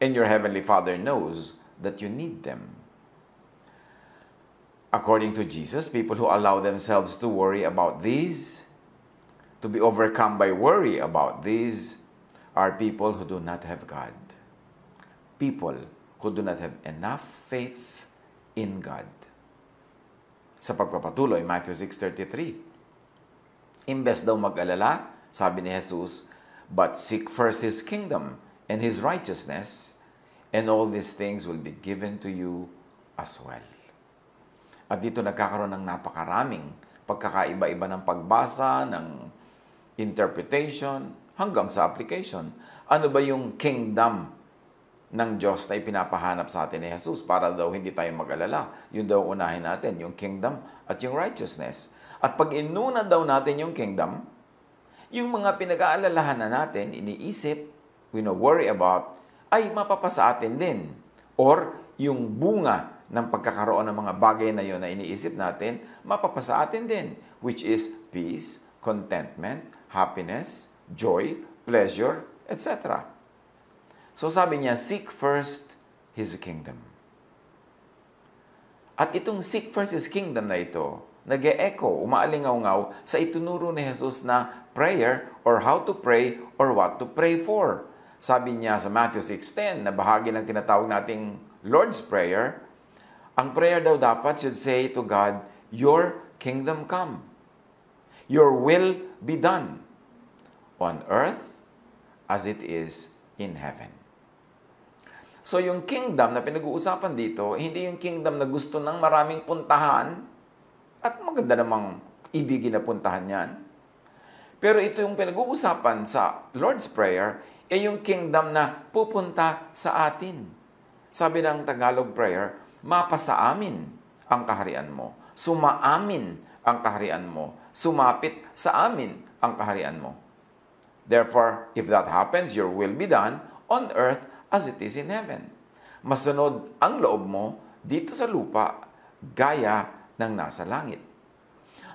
and your Heavenly Father knows that you need them. According to Jesus, people who allow themselves to worry about these, to be overcome by worry about these, are people who do not have God. People who do not have enough faith in God. Sa pagpapatuloy, Matthew 6:33, imbes daw mag-alala, sabi ni Jesus, but seek first His kingdom and His righteousness, and all these things will be given to you as well. At dito nagkakaroon ng napakaraming pagkakaiba-iba ng pagbasa, ng interpretation, hanggang sa application. Ano ba yung kingdom ng Diyos na ipinapahanap sa atin ni Jesus para daw hindi tayo mag-alala? Yun daw unahin natin, yung kingdom at yung righteousness. At pag inuna daw natin yung kingdom, yung mga pinag-aalalahan na natin, iniisip, we worry about, ay mapapasa atin din. Or yung bunga ng pagkakaroon ng mga bagay na yun na iniisip natin, mapapasa atin din, which is peace, contentment, happiness, joy, pleasure, etc. So sabi niya, seek first His kingdom. At itong seek first His kingdom na ito, nag-e-echo, umaalingaw-ngaw sa itunuro ni Jesus na prayer or how to pray or what to pray for. Sabi niya sa Matthew 6:10 na bahagi ng tinatawag nating Lord's Prayer, ang prayer daw dapat should say to God, your kingdom come. Your will be done on earth as it is in heaven. So yung kingdom na pinag-uusapan dito, hindi yung kingdom na gusto ng maraming puntahan at maganda namang ibigin na puntahan yan. Pero ito yung pinag-uusapan sa Lord's Prayer, yung kingdom na pupunta sa atin. Sabi ng Tagalog prayer, mapasa amin ang kaharian mo. Sumaamin ang kaharian mo. Sumapit sa amin ang kaharian mo. Therefore, if that happens, your will be done on earth as it is in heaven. Masunod ang loob mo dito sa lupa, gaya ng nasa langit.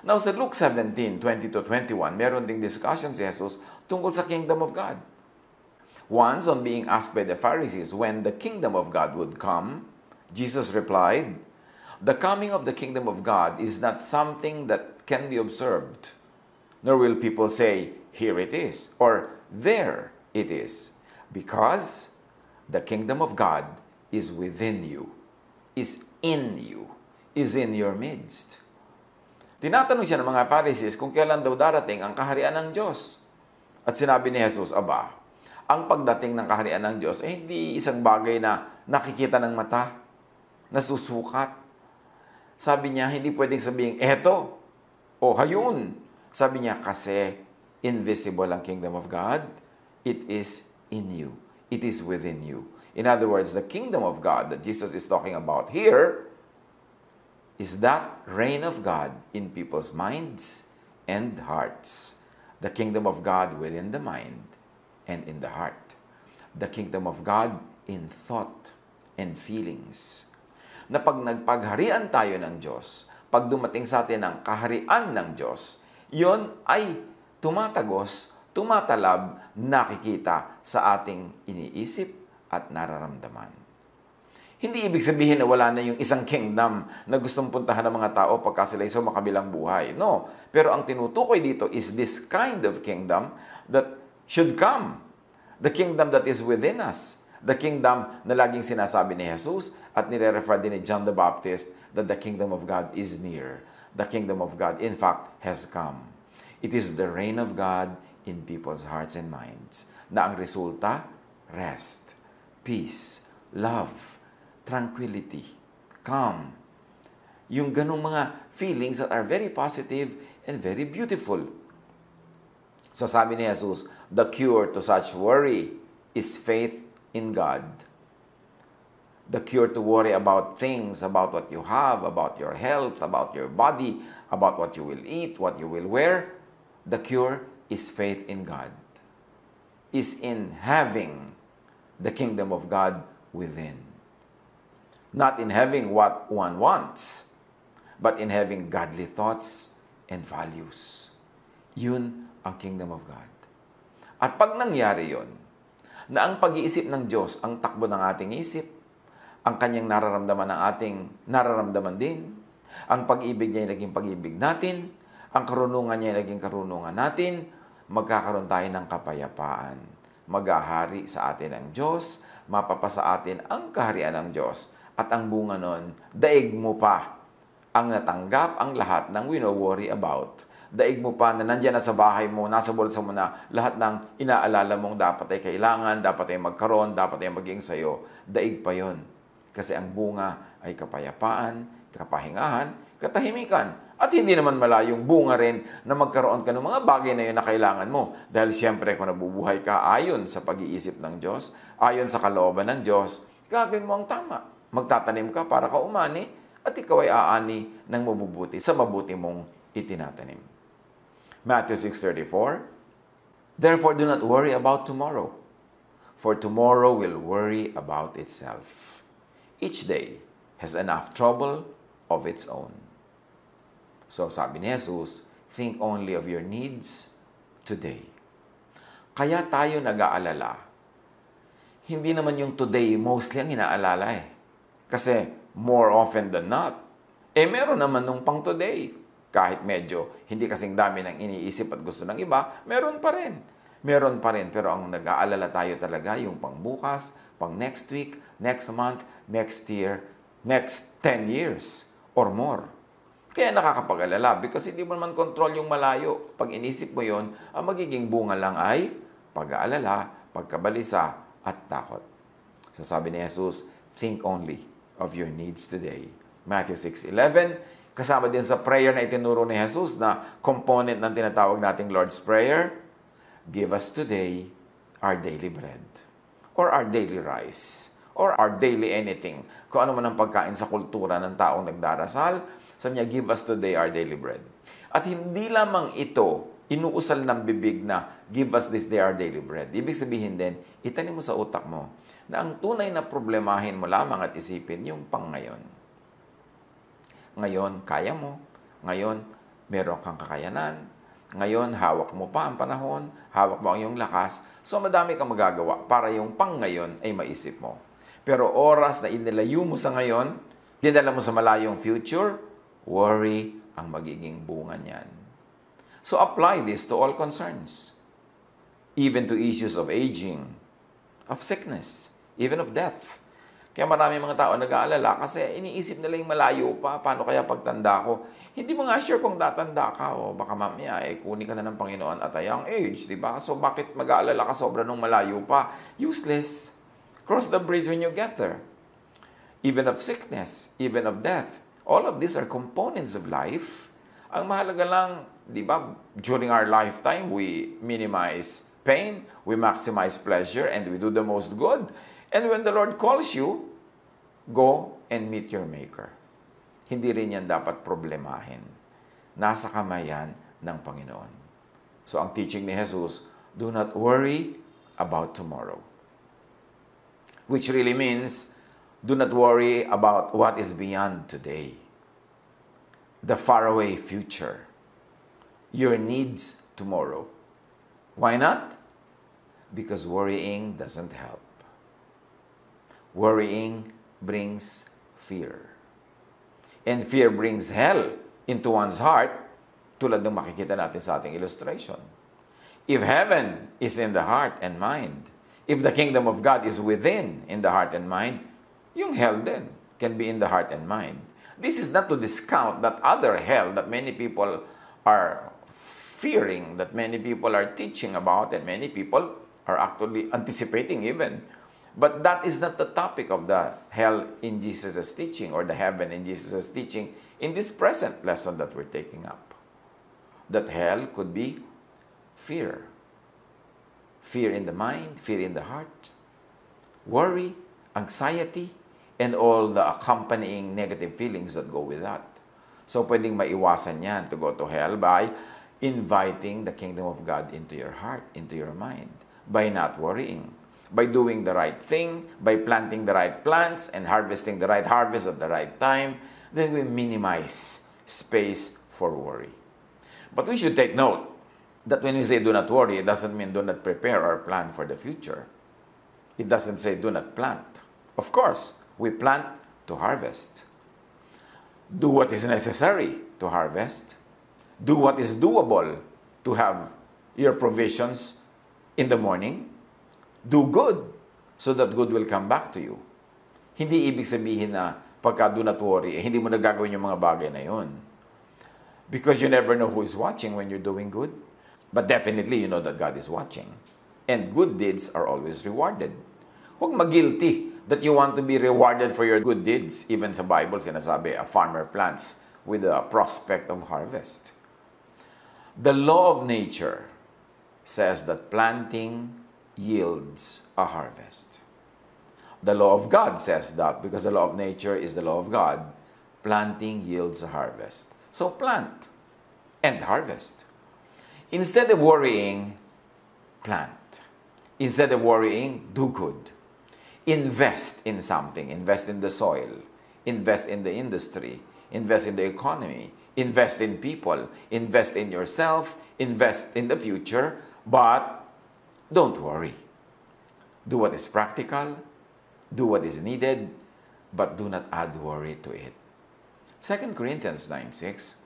Now, sa Luke 17:20-21, meron ding discussion si Jesus tungkol sa kingdom of God. Once, on being asked by the Pharisees when the kingdom of God would come, Jesus replied, the coming of the kingdom of God is not something that can be observed, nor will people say, here it is, or there it is, because the kingdom of God is within you, is in you, is in your midst. Tinatanong siya ng mga Pharisees kung kailan daw darating ang kaharian ng Diyos. At sinabi ni Jesus, aba, ang pagdating ng kaharian ng Diyos ay hindi isang bagay na nakikita ng mata, nasusukat. Sabi niya, hindi pwedeng sabihin, eto, o hayun. Sabi niya, kasi invisible ang kingdom of God, it is in you. It is within you. In other words, the kingdom of God that Jesus is talking about here is that reign of God in people's minds and hearts. The kingdom of God within the mind and in the heart. The kingdom of God in thought and feelings. Na pag nagpagharian tayo ng Diyos, pag dumating sa atin ang kaharian ng Diyos, yon ay tumatagos, tumatalab, nakikita sa ating iniisip at nararamdaman. Hindi ibig sabihin na wala na yung isang kingdom na gustong puntahan ng mga tao pagka sila sa makabilang buhay. No. Pero ang tinutukoy dito is this kind of kingdom that should come. The kingdom that is within us. The kingdom na laging sinasabi ni Jesus at nire-refer din ni John the Baptist that the kingdom of God is near. The kingdom of God, in fact, has come. It is the reign of God in people's hearts and minds na ang resulta, rest, peace, love, tranquility, calm. Yung ganong mga feelings that are very positive and very beautiful. So sabi ni Jesus, the cure to such worry is faith in God. The cure to worry about things, about what you have, about your health, about your body, about what you will eat, what you will wear, the cure is faith in God. Is in having the kingdom of God within. Not in having what one wants, but in having godly thoughts and values. Yun ang kingdom of God. At pag nangyari yun, na ang pag-iisip ng Diyos, ang takbo ng ating isip, ang kanyang nararamdaman ng ating nararamdaman din, ang pag-ibig niya ay naging pag-ibig natin, ang karunungan niya ay naging karunungan natin, magkakaroon tayo ng kapayapaan. Maghahari sa atin ang Diyos, mapapasa atin ang kaharian ng Diyos. At ang bunga nun, daig mo pa ang natanggap ang lahat ng wino-worry about. Daig mo pa na nandyan na sa bahay mo, nasa bulsa mo na lahat ng inaalala mong dapat ay kailangan, dapat ay magkaroon, dapat ay maging sayo. Daig pa yon. Kasi ang bunga ay kapayapaan, kapahingahan, katahimikan. At hindi naman malayong bunga rin na magkaroon ka ng mga bagay na yun na kailangan mo. Dahil siyempre kung nabubuhay ka ayon sa pag-iisip ng Diyos, ayon sa kalooban ng Diyos, gagawin mo ang tama. Magtatanim ka para ka umani at ikaw ay aani ng mabubuti sa mabuti mong itinatanim. Matthew 6:34, therefore do not worry about tomorrow, for tomorrow will worry about itself. Each day has enough trouble of its own. So sabi ni Jesus, think only of your needs today. Kaya tayo nag-aalala. Hindi naman yung today mostly ang inaalala eh. Kasi more often than not, meron naman nung pang today. Kahit medyo hindi kasing dami ng iniisip at gusto ng iba, meron pa rin. Meron pa rin. Pero ang nag-aalala tayo talaga yung pang bukas, pang next week, next month, next year, next 10 years or more. Kaya nakakapag-alala because hindi mo naman control yung malayo. Pag inisip mo yon, ang magiging bunga lang ay pag-aalala, pagkabalisa, at takot. So sabi ni Jesus, think only of your needs today. Matthew 6:11, kasama din sa prayer na itinuro ni Jesus na component ng tinatawag nating Lord's Prayer, give us today our daily bread, or our daily rice, or our daily anything. Kung ano man ang pagkain sa kultura ng taong nagdarasal, sabi niya, give us today our daily bread. At hindi lamang ito, inuusal ng bibig na, give us this day our daily bread. Ibig sabihin din, itanim mo sa utak mo, na ang tunay na problemahin mo lamang at isipin yung pang ngayon. Ngayon, kaya mo. Ngayon, meron kang kakayanan. Ngayon, hawak mo pa ang panahon. Hawak mo ang iyong lakas. So, madami kang magagawa para yung pang ngayon ay maisip mo. Pero oras na inilayo mo sa ngayon, dinala mo sa malayong future, worry ang magiging bunga niyan. So, apply this to all concerns. Even to issues of aging, of sickness, even of death. Kaya marami mga tao nag-aalala kasi iniisip nila yung malayo pa. Paano kaya pagtanda ko? Hindi mo nga sure kung tatanda ka o baka mamaya kunin ka na ng Panginoon at a young age, di ba? So bakit mag-aalala ka sobra nung malayo pa? Useless. Cross the bridge when you get there. Even of sickness, even of death. All of these are components of life. Ang mahalaga lang, di ba, during our lifetime, we minimize pain, we maximize pleasure, and we do the most good. And when the Lord calls you, go and meet your Maker. Hindi rin yan dapat problemahin. Nasa kamayan ng Panginoon. So ang teaching ni Jesus, do not worry about tomorrow. Which really means, do not worry about what is beyond today. The faraway future. Your needs tomorrow. Why not? Because worrying doesn't help. Worrying brings fear. And fear brings hell into one's heart, tulad ng makikita natin sa ating illustration. If heaven is in the heart and mind, if the kingdom of God is within in the heart and mind, yung hell din can be in the heart and mind. This is not to discount that other hell that many people are fearing, that many people are teaching about, and many people are actually anticipating even. But that is not the topic of the hell in Jesus' teaching or the heaven in Jesus' teaching in this present lesson that we're taking up. That hell could be fear. Fear in the mind, fear in the heart, worry, anxiety, and all the accompanying negative feelings that go with that. So pwedeng maiwasan yan to go to hell by inviting the kingdom of God into your heart, into your mind, by not worrying. By doing the right thing, by planting the right plants and harvesting the right harvest at the right time, then we minimize space for worry. But we should take note that when we say do not worry, it doesn't mean do not prepare or plan for the future. It doesn't say do not plant. Of course, we plant to harvest. Do what is necessary to harvest. Do what is doable to have your provisions in the morning. Do good so that good will come back to you. Hindi ibig sabihin na pagka do not worry, hindi mo nagagawin yung mga bagay na yun. Because you never know who is watching when you're doing good. But definitely, you know that God is watching. And good deeds are always rewarded. Huwag mag-guilty that you want to be rewarded for your good deeds. Even sa Bible, sinasabi, a farmer plants with a prospect of harvest. The law of nature says that planting yields a harvest. The law of God says that because the law of nature is the law of God, planting yields a harvest. So plant and harvest. Instead of worrying, plant. Instead of worrying, do good. Invest in something. Invest in the soil. Invest in the industry. Invest in the economy. Invest in people. Invest in yourself. Invest in the future. But don't worry. Do what is practical. Do what is needed. But do not add worry to it. 2 Corinthians 9:6.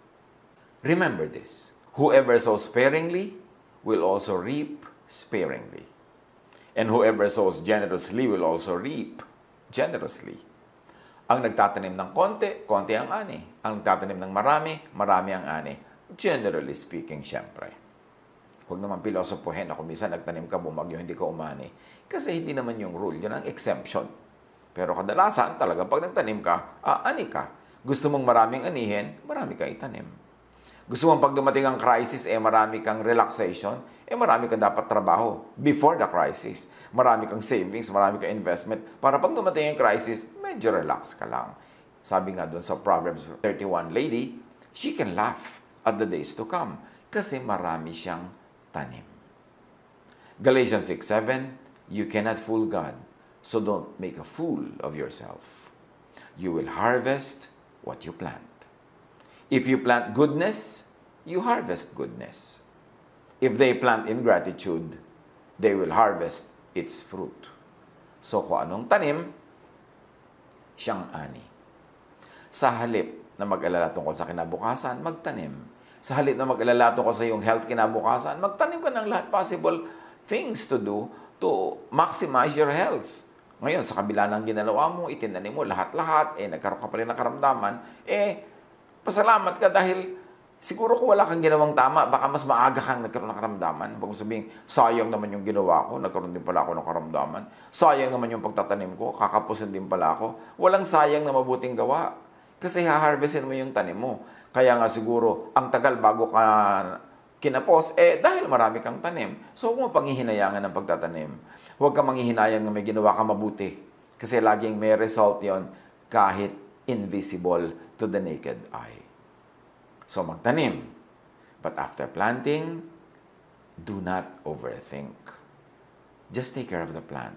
Remember this. Whoever sows sparingly will also reap sparingly. And whoever sows generously will also reap generously. Ang nagtatanim ng konti, konti ang ani. Ang nagtatanim ng marami, marami ang ani. Generally speaking, syempre. Huwag naman pilosopohin na kung minsan nagtanim ka, bumagyo, hindi ka umani. Kasi hindi naman yung rule, yun ang exemption. Pero kadalasan, talaga pag nagtanim ka, ani ka. Gusto mong maraming anihin, marami ka itanim. Gusto mong pag dumating ang crisis, marami kang relaxation, marami kang dapat trabaho before the crisis. Marami kang savings, marami kang investment, para pag dumating ang crisis, medyo relax ka lang. Sabi nga doon sa Proverbs 31 lady, she can laugh at the days to come kasi marami siyang tanim. Galatians 6:7, you cannot fool God, so don't make a fool of yourself. You will harvest what you plant. If you plant goodness, you harvest goodness. If they plant ingratitude, they will harvest its fruit. So kung anong tanim, siyang ani. Sa halip na mag-alala tungkol sa kinabukasan, magtanim. Sa halip na mag-alala tungkol sa iyong health kinabukasan, magtanim ka ng lahat possible things to do to maximize your health. Ngayon, sa kabila ng ginalawa mo, itinanim mo lahat-lahat, nagkaroon ka pa rin ng karamdaman, pasalamat ka dahil siguro kung wala kang ginawang tama, baka mas maaga kang nagkaroon ng karamdaman. Huwag mo sabihin, sayang naman yung ginawa ko, nagkaroon din pala ako ng karamdaman. Sayang naman yung pagtatanim ko, kakapusin din pala ako. Walang sayang na mabuting gawa. Kasi haharvestin mo yung tanim mo. Kaya nga siguro, ang tagal bago ka kinapos, dahil marami kang tanim. So huwag mo panghihinayangan ng pagtatanim. Huwag ka manghihinayang na may ginawa ka mabuti. Kasi laging may result yon kahit invisible to the naked eye. So magtanim. But after planting, do not overthink. Just take care of the plant.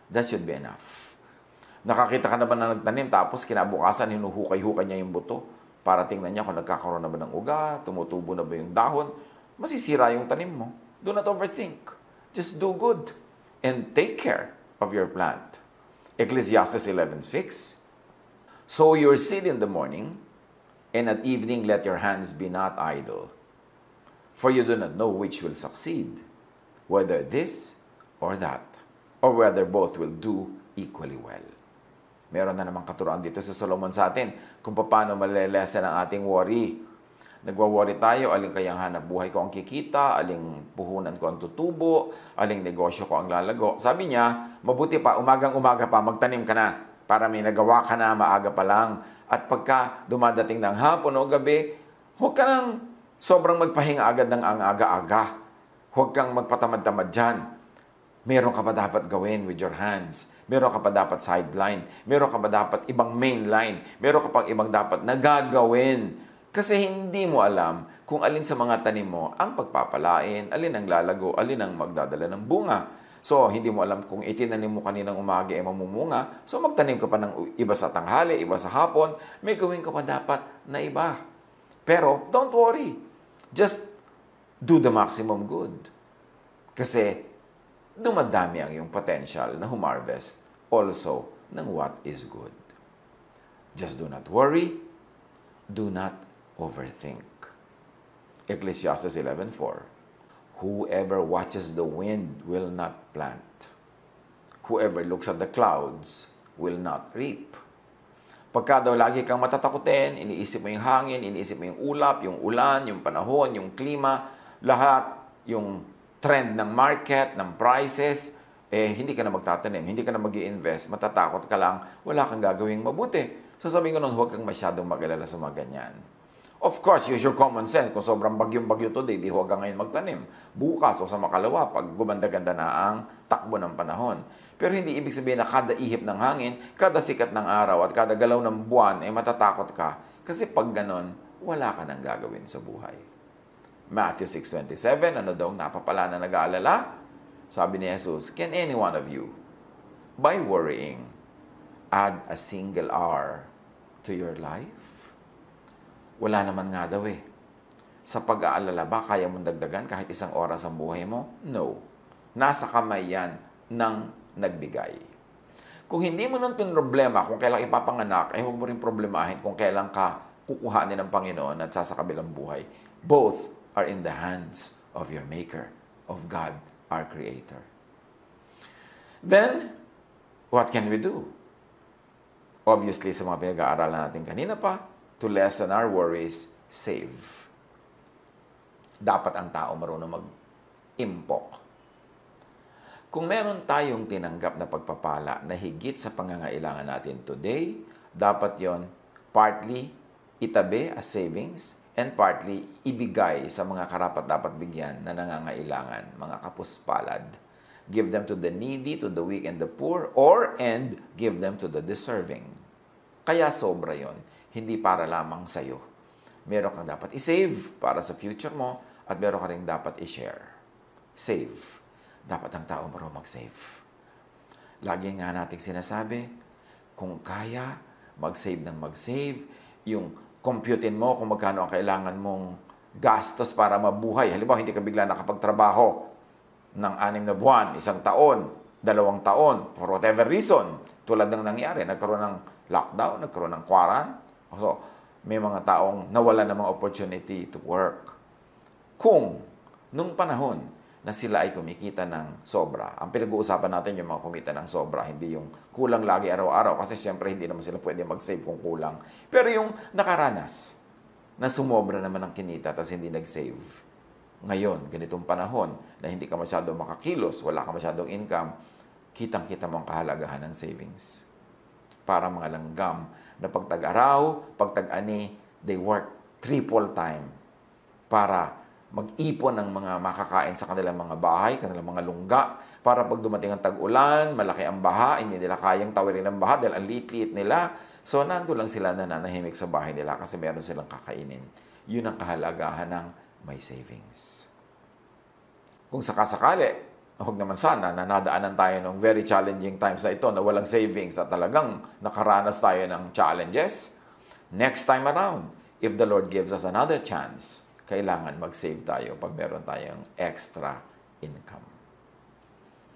That should be enough. Nakakita ka na ba na nagtanim tapos kinabukasan hinuhukay-hukay niya yung buto para tingnan niya kung nagkakaroon na ba ng uga, tumutubo na ba yung dahon, masisira yung tanim mo. Do not overthink. Just do good and take care of your plant. Ecclesiastes 11:6. Sow your seed in the morning, and at evening let your hands be not idle. For you do not know which will succeed, whether this or that, or whether both will do equally well. Meron na namang katuroan dito sa Solomon sa atin kung paano malilesen ang ating worry. Nagwa-worry tayo, aling kayang hanap buhay ko ang kikita, aling puhunan ko ang tutubo, aling negosyo ko ang lalago. Sabi niya, mabuti pa, umagang-umaga pa, magtanim ka na para may nagawa ka na maaga pa lang. At pagka dumadating ng hapon o gabi, huwag ka nang sobrang magpahinga agad ng ang aga-aga. Huwag kang magpatamad-tamad dyan. Meron ka pa dapat gawin with your hands. Meron ka pa dapat sideline. Meron ka pa dapat ibang main line. Meron ka pang ibang dapat nagagawin. Kasi hindi mo alam kung alin sa mga tanim mo ang pagpapalain, alin ang lalago, alin ang magdadala ng bunga. So, hindi mo alam kung itinanim mo kaninang umaga ay mamumunga. So, magtanim ka pa ng iba sa tanghali, iba sa hapon. May gawin ka pa dapat na iba. Pero, don't worry. Just do the maximum good. Kasi, dumadami ang iyong potential na humarvest also ng what is good. Just do not worry, do not overthink. Ecclesiastes 11:4. Whoever watches the wind will not plant. Whoever looks at the clouds will not reap. Pagka daw lagi kang matatakutin, iniisip mo yung hangin, iniisip mo yung ulap, yung ulan, yung panahon, yung klima, lahat, yung trend ng market, ng prices, hindi ka na magtatanim, hindi ka na mag-i-invest, matatakot ka lang, wala kang gagawing mabuti. So sabihin ko nun, huwag kang masyadong mag-alala sa mga ganyan. Of course, use your common sense. Kung sobrang bagyong-bagyo today, di huwag ka ngayon magtanim. Bukas o sa makalawa, pag gumanda-ganda na ang takbo ng panahon. Pero hindi ibig sabihin na kada ihip ng hangin, kada sikat ng araw, at kada galaw ng buwan, ay matatakot ka. Kasi pag ganon, wala ka nang gagawin sa buhay. Matthew 6:27, ano daw, napapala na nag-aalala? Sabi ni Jesus, can any one of you, by worrying, add a single hour to your life? Wala naman nga daw eh. Sa pag-aalala ba, kaya mong dagdagan kahit isang oras ang buhay mo? No. Nasa kamay yan ng nagbigay. Kung hindi mo nun pinroblema kung kailan ipapanganak, huwag mo rin problemahin kung kailan ka kukuhanin ng Panginoon at sasakabilang buhay. Both are in the hands of your Maker, of God, our Creator. Then, what can we do? Obviously, sa mga pinag-aaralan natin kanina pa, to lessen our worries, save. Dapat ang tao marunong mag-impok. Kung meron tayong tinanggap na pagpapala na higit sa pangangailangan natin today, dapat yon partly itabi as savings and partly ibigay sa mga karapat-dapat bigyan na nangangailangan, mga kapuspalad. Give them to the needy, to the weak and the poor, and give them to the deserving. Kaya sobra yon, hindi para lamang sa'yo. Meron kang dapat i-save para sa future mo at meron ka rin dapat i-share. Save. Dapat ang tao marunong mag-save. Lagi nga nating sinasabi, kung kaya, mag-save ng mag-save, yung computein mo kung magkano ang kailangan mong gastos para mabuhay. Halimbawa, hindi ka bigla nakapagtrabaho ng 6 na buwan, 1 taon, 2 taon, for whatever reason, tulad ng nangyari, nagkaroon ng lockdown, nagkaroon ng quarantine. So, may mga taong nawala ng mga opportunity to work. Kung nung panahon na sila ay kumikita ng sobra, ang pinag-uusapan natin yung mga kumita ng sobra, hindi yung kulang lagi araw-araw, kasi siyempre hindi naman sila pwede mag-save kung kulang. Pero yung nakaranas, na sumobra naman ang kinita, tapos hindi nag-save. Ngayon, ganitong panahon, na hindi ka masyadong makakilos, wala ka masyadong income, kitang-kita mo ang kahalagahan ng savings. Para mga langgam, na pag tag-araw, pag tag-ani, they work triple time para mag-ipon ng mga makakain sa kanilang mga bahay, kanilang mga lungga, para pag dumating ang tag-ulan, malaki ang baha, hindi nila kayang tawirin ang baha dahil ang liit-liit nila. So, nando lang sila nananahimik sa bahay nila kasi meron silang kakainin. Yun ang kahalagahan ng may savings. Kung sakasakali, huwag naman sana na nadaanan tayo ng very challenging times na ito na walang savings at talagang nakaranas tayo ng challenges, next time around, if the Lord gives us another chance, kailangan mag-save tayo pag meron tayong extra income.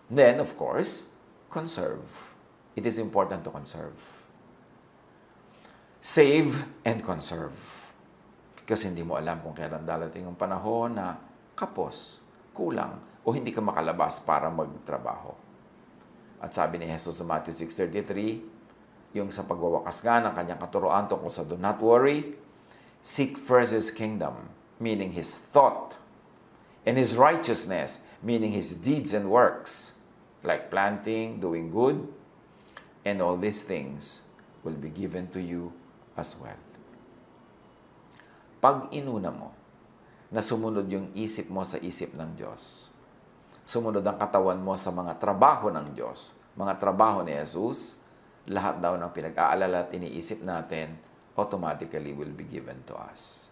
Then, of course, conserve. It is important to conserve. Save and conserve. Kasi hindi mo alam kung kailan darating ang panahon na kapos, kulang, o hindi ka makalabas para magtrabaho. At sabi ni Jesus sa Matthew 6:33, yung sa pagwawakas nga ng kanyang katuroan tungkol sa do not worry, seek first His kingdom, meaning His thought, and His righteousness, meaning His deeds and works, like planting, doing good, and all these things will be given to you as well. Pag inuna mo na sumunod yung isip mo sa isip ng Diyos, sumunod ang katawan mo sa mga trabaho ng Diyos, mga trabaho ni Jesus, lahat daw ng pinag-aalala at iniisip natin, automatically will be given to us.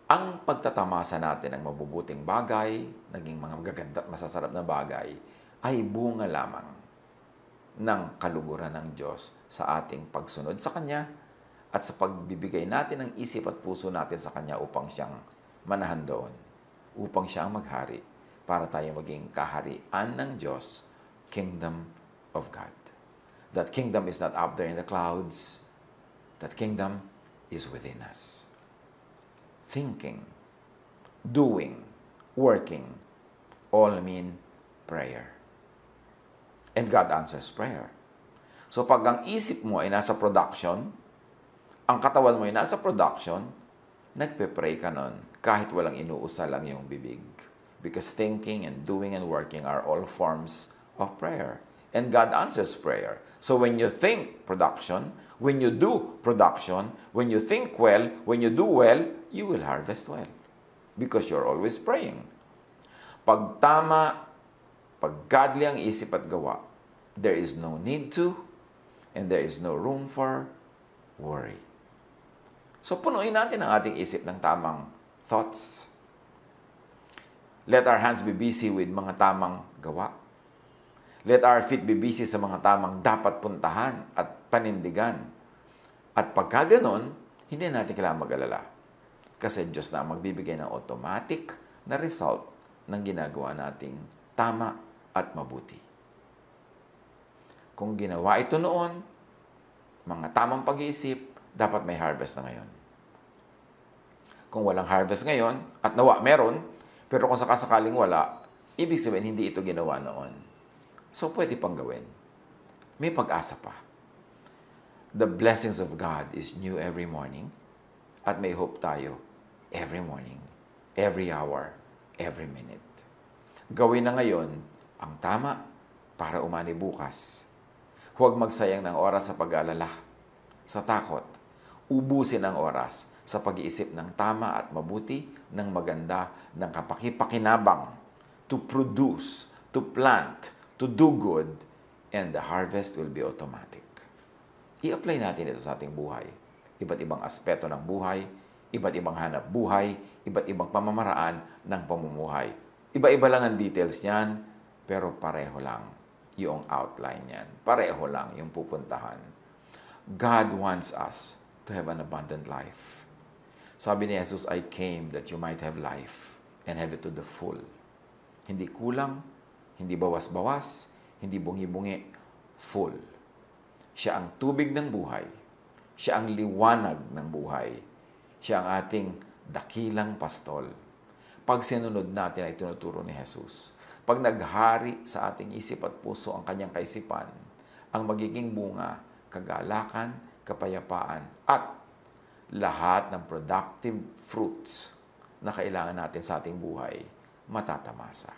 Ang pagtatamasa natin ng mabubuting bagay, naging mga magaganda at masasarap na bagay, ay bunga lamang ng kaluguran ng Diyos sa ating pagsunod sa Kanya at sa pagbibigay natin ng isip at puso natin sa Kanya upang siyang manahan doon, upang siya ang maghari para tayo maging kaharian ng Diyos, kingdom of God. That kingdom is not up there in the clouds. That kingdom is within us. Thinking, doing, working, all mean prayer. And God answers prayer. So pag ang isip mo ay nasa production, ang katawan mo ay nasa production, nagpe-pray ka nun kahit walang inuusal ang iyong bibig. Because thinking and doing and working are all forms of prayer. And God answers prayer. So when you think production, when you do production, when you think well, when you do well, you will harvest well. Because you're always praying. Pag tama, pag godly ang isip at gawa, there is no need to, and there is no room for worry. So punuin natin ang ating isip ng tamang thoughts. Let our hands be busy with mga tamang gawa. Let our feet be busy sa mga tamang dapat puntahan at panindigan. At pagka ganon, hindi natin kailangan mag-alala. Kasi Diyos na ang magbibigay ng automatic na result ng ginagawa nating tama at mabuti. Kung ginawa ito noon, mga tamang pag-iisip, dapat may harvest na ngayon. Kung walang harvest ngayon, at nawa meron, pero kung sakasakaling wala, ibig sabihin hindi ito ginawa noon. So, pwede pang gawin. May pag-asa pa. The blessings of God is new every morning, at may hope tayo every morning, every hour, every minute. Gawin na ngayon ang tama para umani bukas. Huwag magsayang ng oras sa pag-aalala, sa takot. Ubusin ang oras sa pag-iisip ng tama at mabuti, ng maganda, ng kapakipakinabang, to produce, to plant, to do good, and the harvest will be automatic. I-apply natin ito sa ating buhay. Iba't ibang aspeto ng buhay, iba't ibang hanap buhay, iba't ibang pamamaraan ng pamumuhay. Iba-iba lang ang details niyan, pero pareho lang yung outline niyan. Pareho lang yung pupuntahan. God wants us to have an abundant life. Sabi ni Jesus, I came that you might have life and have it to the full. Hindi kulang, hindi bawas-bawas, hindi bungi-bungi, full. Siya ang tubig ng buhay. Siya ang liwanag ng buhay. Siya ang ating dakilang pastol. Pag sinunod natin ay tinuturo ni Jesus. Pag naghari sa ating isip at puso ang kanyang kaisipan, ang magiging bunga, kagalakan, kapayapaan, at lahat ng productive fruits na kailangan natin sa ating buhay, matatamasa.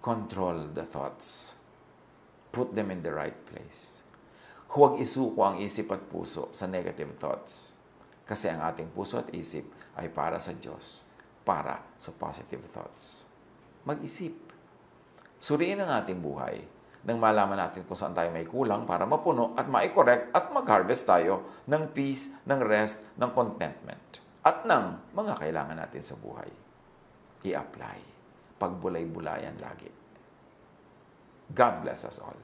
Control the thoughts. Put them in the right place. Huwag isuko ang isip at puso sa negative thoughts. Kasi ang ating puso at isip ay para sa Diyos, para sa positive thoughts. Mag-isip. Suriin ang ating buhay nang malaman natin kung saan tayo may kulang para mapuno at ma-correct at mag-harvest tayo ng peace, ng rest, ng contentment, at ng mga kailangan natin sa buhay. I-apply. Pagbulay-bulayan lagi. God bless us all.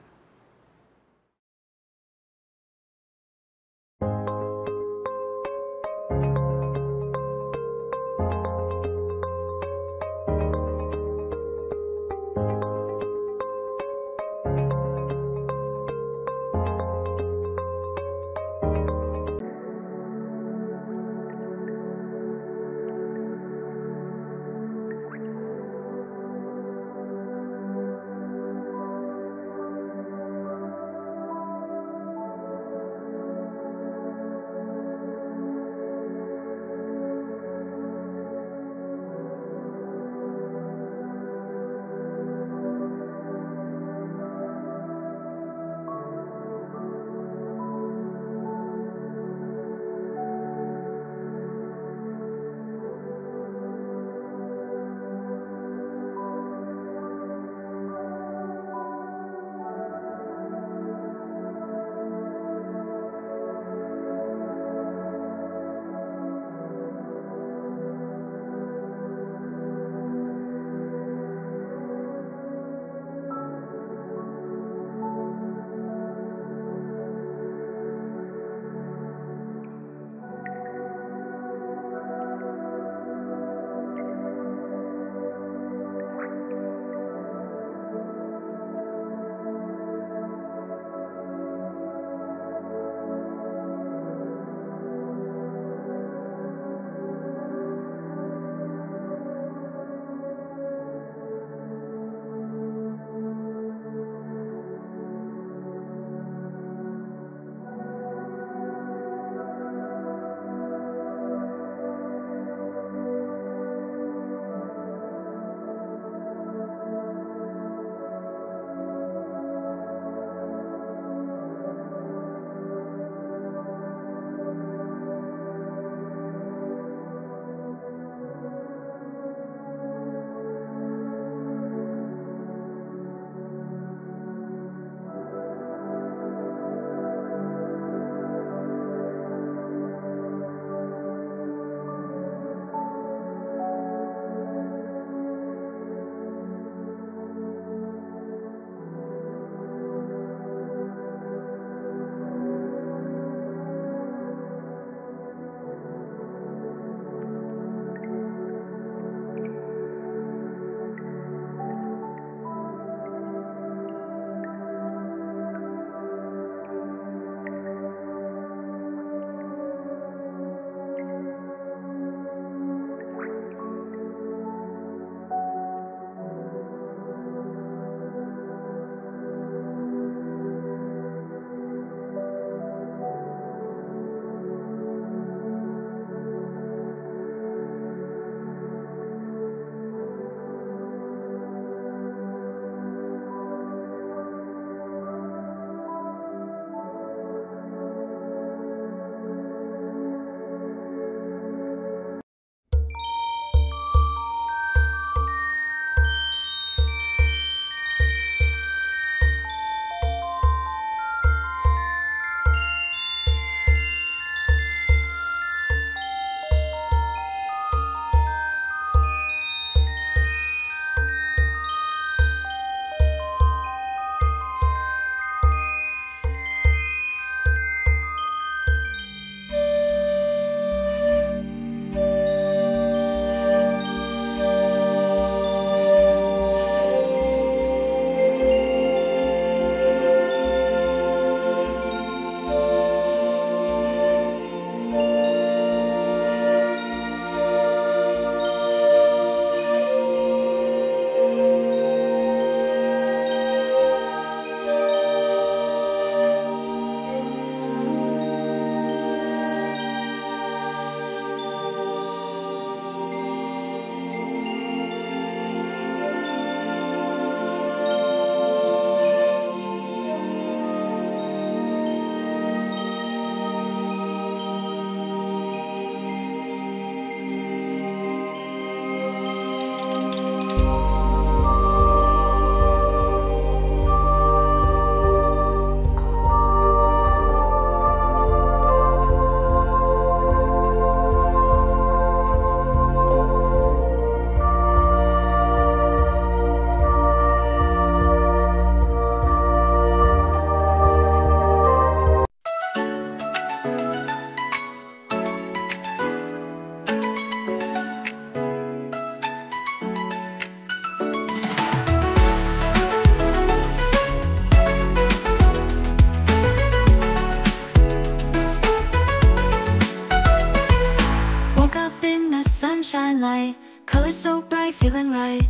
colors so bright, feeling right.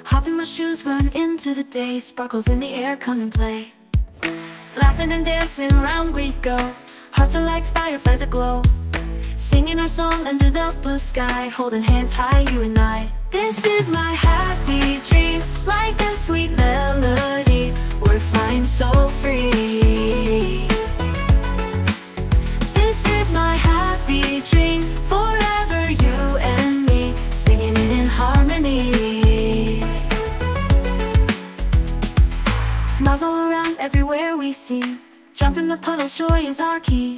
Hop in my shoes, run into the day. Sparkles in the air, come and play. Laughing and dancing around we go. Hearts are like fireflies aglow. Singing our song under the blue sky, holding hands high, you and I. This is my happy dream, like a sweet melody. We're flying so free. This is my happy dream, forever you and me, singing it in harmony. Smiles all around, everywhere we see. Jump in the puddles, joy is our key.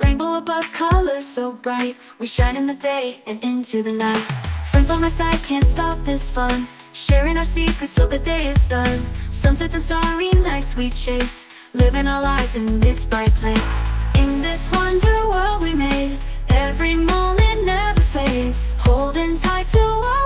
Rainbow above, colors so bright. We shine in the day and into the night. Friends by my side, can't stop this fun. Sharing our secrets till the day is done. Sunsets and starry nights we chase, living our lives in this bright place. In this wonder world we made, every moment never fades. Holding tight to our